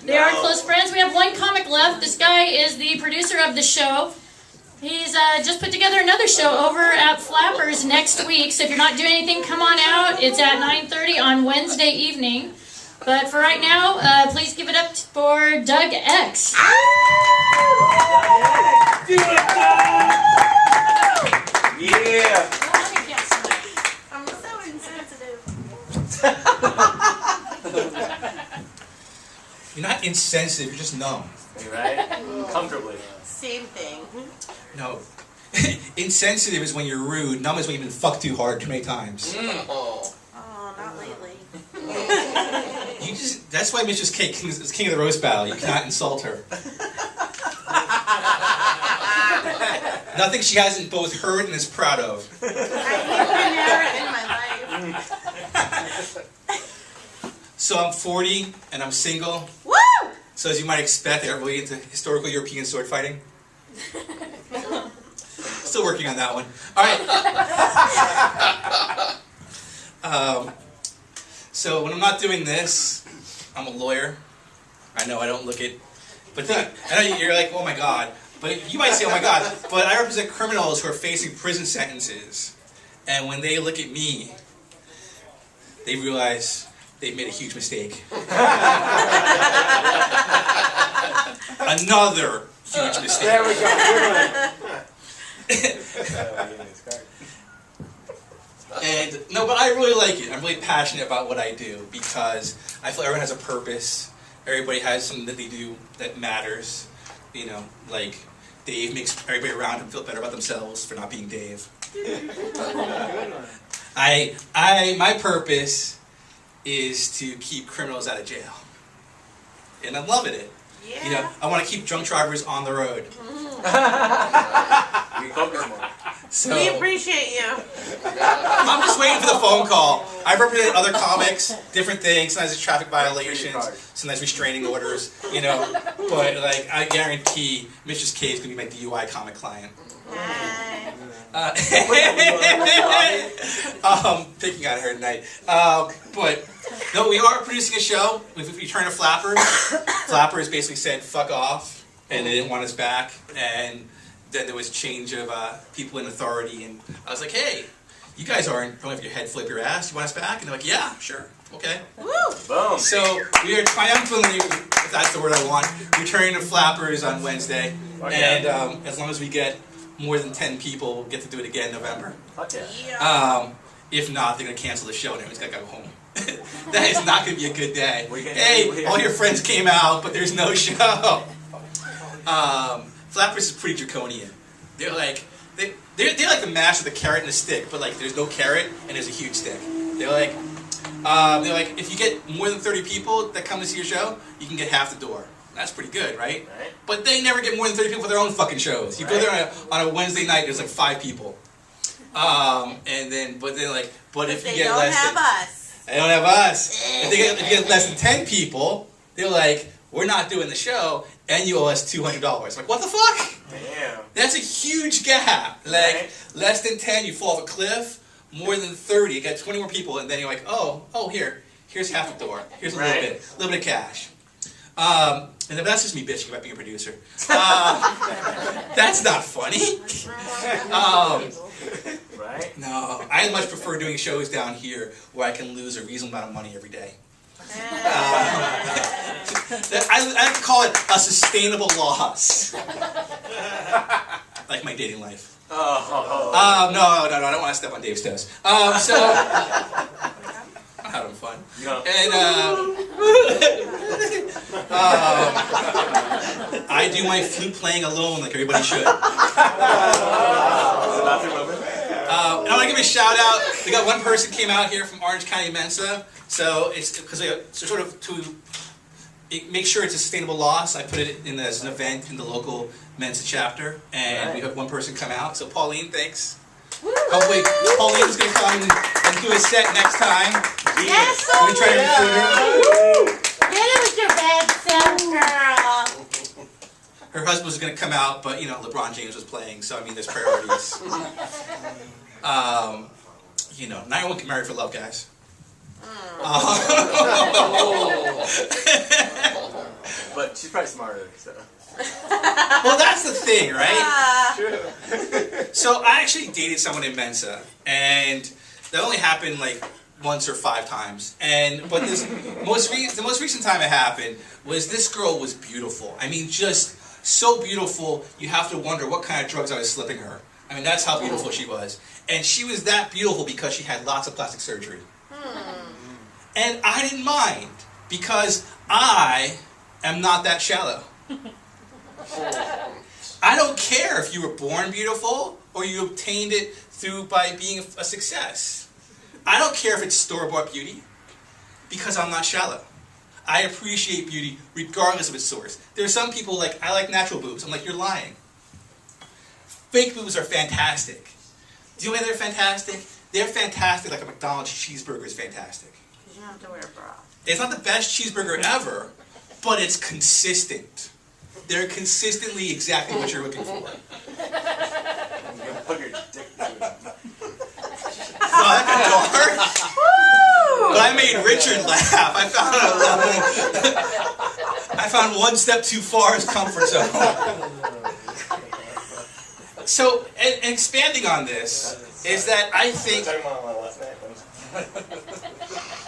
They are close friends. We have one comic left. This guy is the producer of the show. He's just put together another show over at Flappers next week. So if you're not doing anything, come on out. It's at 9:30 on Wednesday evening. But for right now, please give it up for Doug X. Do it, Doug! Yeah! I'm so insensitive. You're not insensitive, you're just numb. Right? Comfortably. Same thing. No. Insensitive is when you're rude, numb is when you've been fucked too hard too many times. Oh, not lately. That's why Mitch's king is king of the roast battle. You cannot insult her. Nothing she hasn't both heard and is proud of. I hate in my life. So I'm 40 and I'm single. Woo! So as you might expect, they're really into historical European sword fighting. Still working on that one. All right. So when I'm not doing this, I'm a lawyer. I know I don't look it, but I know you're like, oh my God. But you might say, oh my God. But I represent criminals who are facing prison sentences, and when they look at me, they realize they've made a huge mistake. Another huge mistake. There we go. And no, but I really like it. I'm really passionate about what I do because I feel everyone has a purpose. Everybody has something that they do that matters. You know, like Dave makes everybody around him feel better about themselves for not being Dave. My purpose is to keep criminals out of jail, and I'm loving it. Yeah. You know, I want to keep drunk drivers on the road. We focus more. So, We appreciate you. I'm just waiting for the phone call. I've represented other comics, different things. Sometimes it's traffic violations, sometimes restraining orders, you know. But like, I guarantee Mrs. K is gonna be my DUI comic client. Picking on her tonight. But no, we are producing a show. We've returned to Flappers. Flappers basically said "fuck off," and they didn't want us back. And then there was change of people in authority, and I was like, "Hey, you guys don't have your head flip your ass. You want us back?" And they're like, "Yeah, sure, okay." Woo! Boom. So we are triumphantly, if that's the word I want, returning to Flappers on Wednesday, and as long as we get more than 10 people, we'll get to do it again in November. Okay. Yeah. If not, they're going to cancel the show and everyone's got to go home. That is not going to be a good day. Hey, all your friends came out, but there's no show. Flappers is pretty draconian. They're like they're like the mash of the carrot and the stick, but like there's no carrot and there's a huge stick. They're like if you get more than 30 people that come to see your show, you can get half the door. That's pretty good, right? But they never get more than 30 people for their own fucking shows. You go there on a Wednesday night, there's like 5 people. But if you get less than... They don't have us. If you get less than 10 people, they're like, we're not doing the show, and you owe us $200. Like, what the fuck? Damn. That's a huge gap. Like, less than 10, you fall off a cliff. More than 30, you got 20 more people, and then you're like, here's half the door. Here's a little bit of cash. And that's just me bitching about being a producer. That's not funny. No, I much prefer doing shows down here where I can lose a reasonable amount of money every day. I like to call it a sustainable loss. Like my dating life. No, I don't want to step on Dave's toes. I'm having fun. And I do my flute playing alone like everybody should. And I want to give a shout out. We got one person came out here from Orange County Mensa, so it's because to make sure it's a sustainable loss. I put it in as an event in the local Mensa chapter, and we had one person come out. So Pauline, thanks. Hopefully Pauline's going to come and do a set next time. Yes, we try to recruit her. Get it with your bad self, girl. Her husband was going to come out, but LeBron James was playing, so I mean, there's priorities. Not everyone can marry for love, guys. but she's probably smarter, so. Well, that's the thing, right? True. So I actually dated someone in Mensa, and that only happened like once or 5 times. But the most recent time it happened was this girl was beautiful. I mean, just so beautiful, you have to wonder what kind of drugs I was slipping her. I mean, that's how beautiful she was. And she was that beautiful because she had lots of plastic surgery. And I didn't mind, because I am not that shallow. I don't care if you were born beautiful or you obtained it by being a success. I don't care if it's store-bought beauty, because I'm not shallow. I appreciate beauty regardless of its source. There are some people like, I like natural boobs. I'm like, you're lying. Fake boobs are fantastic. Do you know why they're fantastic? They're fantastic like a McDonald's cheeseburger is fantastic. You don't have to wear a bra. It's not the best cheeseburger ever, but it's consistent. They're consistently exactly what you're looking for. Put your dick through it. So that got dark. But I made Richard laugh. I found one step too far his comfort zone. So, and expanding on this, is that I think, Talking about my last name.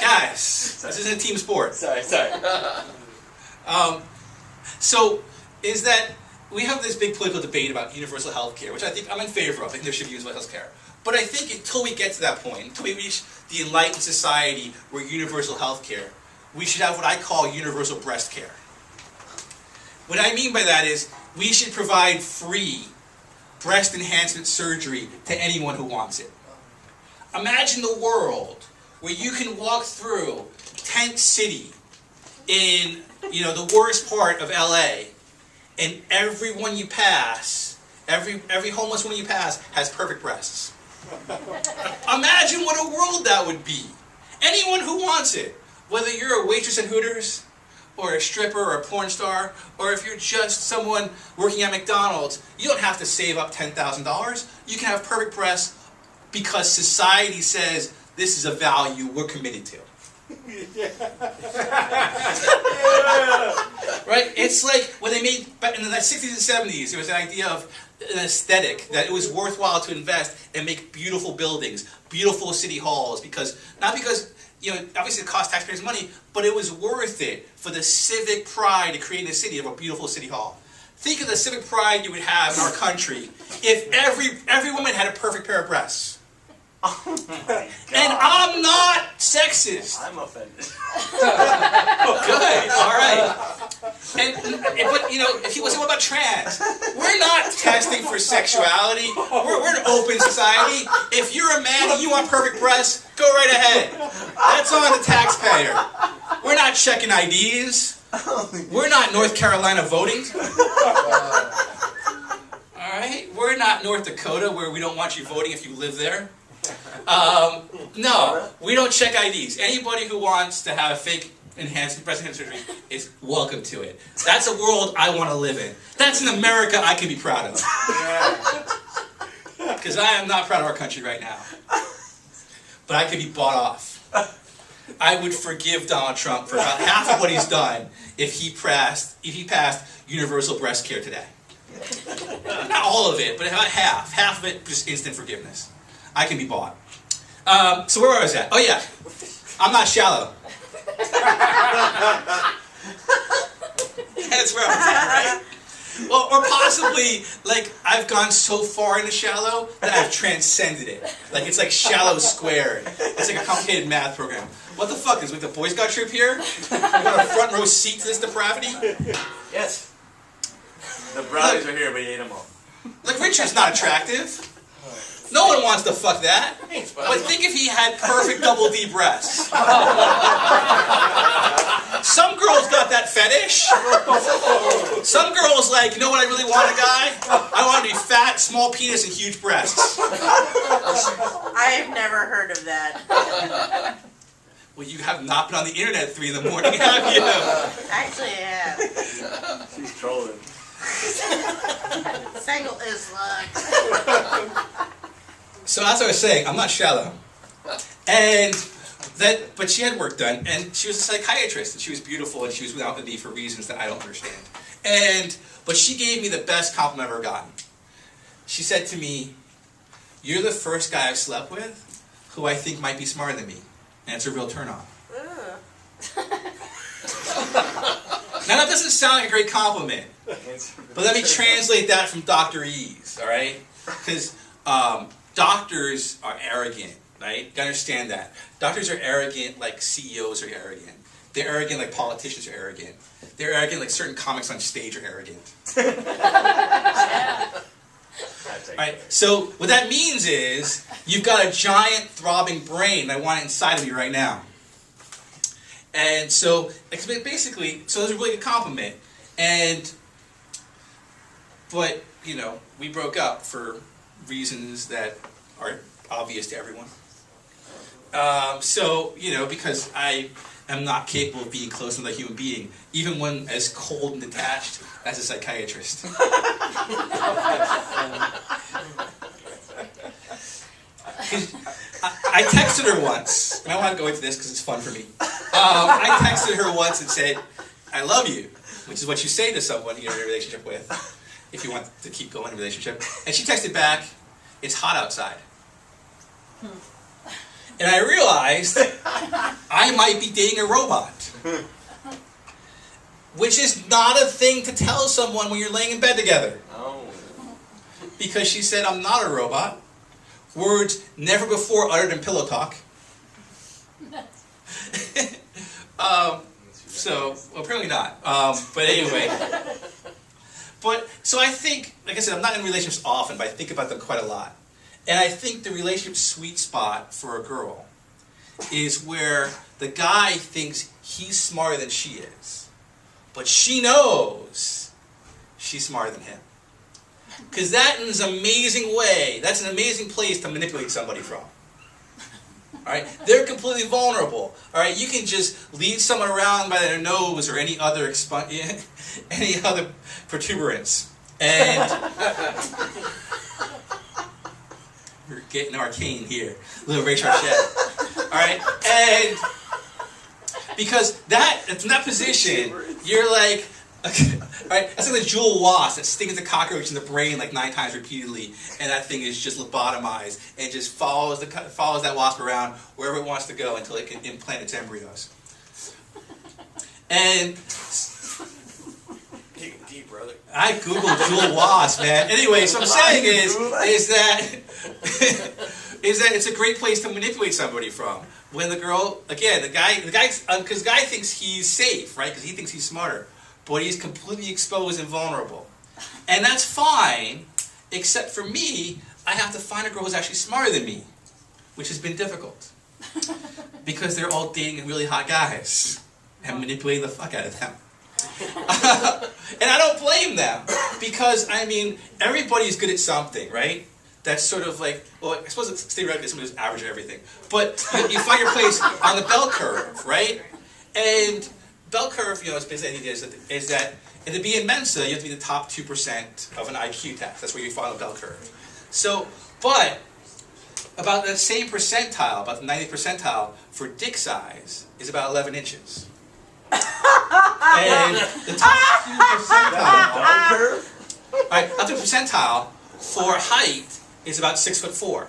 guys, this isn't a team sport. Sorry. So, is that we have this big political debate about universal health care, which I think I'm in favor of. I think there should be universal health care. But I think until we get to that point, until we reach the enlightened society where universal health care, we should have what I call universal breast care. What I mean by that is we should provide free breast enhancement surgery to anyone who wants it. Imagine the world where you can walk through Tent City in, the worst part of LA, and everyone you pass, every homeless woman you pass has perfect breasts. Imagine what a world that would be. Anyone who wants it, whether you're a waitress at Hooters, or a stripper, or a porn star, or if you're just someone working at McDonald's, you don't have to save up $10,000. You can have perfect breasts because society says this is a value we're committed to. Right? It's like when they made, in the 60s and 70s, there was an idea of an aesthetic, that it was worthwhile to invest and make beautiful buildings, beautiful city halls, not because obviously it cost taxpayers money, but it was worth it for the civic pride to create in a city of a beautiful city hall. Think of the civic pride you would have in our country if every woman had a perfect pair of breasts. Oh my God. And I'm not sexist. I'm offended. Good. All right. But if you listen about trans, we're not testing for sexuality. We're an open society. If you're a man and you want perfect breasts, go right ahead. That's on the taxpayer. We're not checking IDs. We're not North Carolina voting. All right. We're not North Dakota, where we don't want you voting if you live there. No, we don't check IDs. Anybody who wants to have fake breast enhancement surgery is welcome to it. That's a world I want to live in. That's an America I can be proud of. Because I am not proud of our country right now. But I could be bought off. I would forgive Donald Trump for about half of what he's done if he passed universal breast care today. Not all of it, but about half. Half of it, just instant forgiveness. I can be bought. So where was I at? Oh yeah, I'm not shallow. That's where I was at, right? Well, or possibly, like, I've gone so far into shallow that I've transcended it. Like, it's like shallow squared. It's like a complicated math program. What the fuck, is like the Boy Scout troop here? You want a front row seat to this depravity? Yes. The brownies are here, but you ate them all. Like, Richard's not attractive. No one wants to fuck that. But think if he had perfect double D breasts. Some girls got that fetish. Some girls like, you know what I really want a guy? I want him to be fat, small penis, and huge breasts. I have never heard of that. Well, you have not been on the internet at 3 in the morning, have you? Actually, I have. She's trolling. Single is luck. So as I was saying, I'm not shallow. And but she had work done, and she was a psychiatrist, and she was beautiful, and she was without me for reasons that I don't understand. But she gave me the best compliment I've ever gotten. She said to me, "You're the first guy I've slept with who I think might be smarter than me, and it's a real turn-on." Now that doesn't sound like a great compliment, but let me translate that from Dr. E's, all right? Because doctors are arrogant, right? You gotta understand that. Doctors are arrogant like CEOs are arrogant. They're arrogant like politicians are arrogant. They're arrogant like certain comics on stage are arrogant. Alright, so what that means is, you've got a giant throbbing brain, I want it inside of you right now. And so, basically, so that's a really good compliment. But, you know, we broke up for reasons that are obvious to everyone. So, you know, because I am not capable of being close with a human being, even when as cold and detached as a psychiatrist. I texted her once, and I want to go into this because it's fun for me. I texted her once and said, "I love you," which is what you say to someone you're in a relationship with, if you want to keep going in a relationship. And she texted back, "It's hot outside." And I realized I might be dating a robot. Which is not a thing to tell someone when you're laying in bed together. Oh. Because she said, "I'm not a robot." Words never before uttered in pillow talk. Well, apparently not. But anyway. So I think, like I said, I'm not in relationships often, but I think about them quite a lot. And I think the relationship sweet spot for a girl is where the guy thinks he's smarter than she is. But she knows she's smarter than him. Because that is an amazing way, that's an amazing place to manipulate somebody from. Alright? They're completely vulnerable. Alright? You can just lead someone around by their nose or any other protuberance. And we're getting arcane here. A little Ray Charchette. Alright? And because in that position, you're like, right? That's like the jewel wasp that stings the cockroach in the brain like 9 times repeatedly, and that thing is just lobotomized and just follows that wasp around wherever it wants to go until it can implant its embryos. And Dig deep, brother. I googled jewel wasp, man. Anyway, so what I'm saying is that it's a great place to manipulate somebody from. When the girl, again, the guy, because the guy thinks he's safe, right? Because he thinks he's smarter. But he's completely exposed and vulnerable. And that's fine, except for me, I have to find a girl who's actually smarter than me, which has been difficult. Because they're all dating really hot guys and manipulating the fuck out of them. And I don't blame them, because, I mean, everybody's good at something, right? That's sort of like, well, I suppose it's theoretically somebody who's average at everything. But you find your place on the bell curve, right? And bell curve, you know, it's basically the idea is that to be in Mensa, you have to be the top 2% of an IQ test. That's where you fall on the bell curve. So, but about the same percentile, about the 90th percentile for dick size is about 11 inches. And the top 2 percentile, right, up to percentile for height is about 6'4".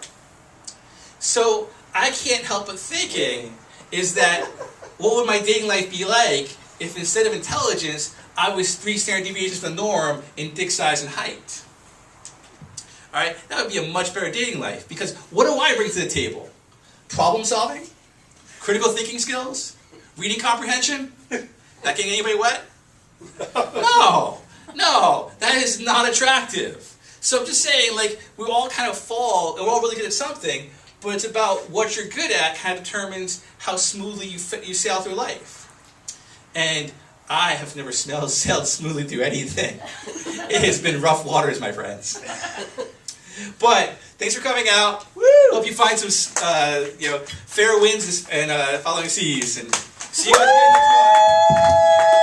So I can't help but thinking is that what would my dating life be like if instead of intelligence, I was 3 standard deviations from the norm in dick size and height? Alright, that would be a much better dating life, because what do I bring to the table? Problem solving? Critical thinking skills? Reading comprehension? That getting anybody wet? No! No! That is not attractive. So I'm just saying, like, we all kind of fall, and we're all really good at something, but it's about what you're good at kind of determines how smoothly you sail through life. And I have never sailed smoothly through anything. It has been rough waters, my friends. But thanks for coming out. Woo! Hope you find some, fair winds and following seas. And see you guys again next month.